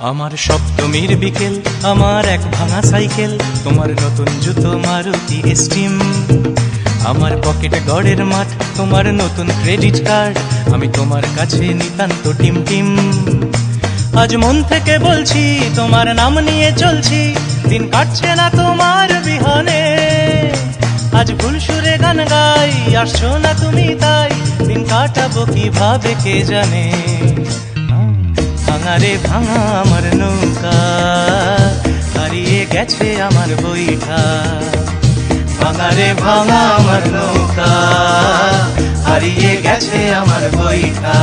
আমার সপ্তমীর বিকেল, আমার এক ভাঙা সাইকেল, তোমার নতুন জুতো মারুতি স্টিম, আমার পকেটে গড়ের মাঠ, তোমার নতুন ক্রেডিট কার্ড, আমি তোমার কাছে নিতান্ত টিম টিম। আজ মন থেকে বলছি, তোমার নাম নিয়ে চলছি, দিন কাটছে না তোমার বিহনে। আজ ভুল সুরে গান গাই, আসছো না তুমি তাই, দিন কাটাবো কিভাবে কে জানে। ভাঙা রে ভাঙা আমার নৌকা, হারিয়ে গেছে আমার বইটা। ভাঙা রে ভাঙা আমার নৌকা, হারিয়ে গেছে আমার বইটা।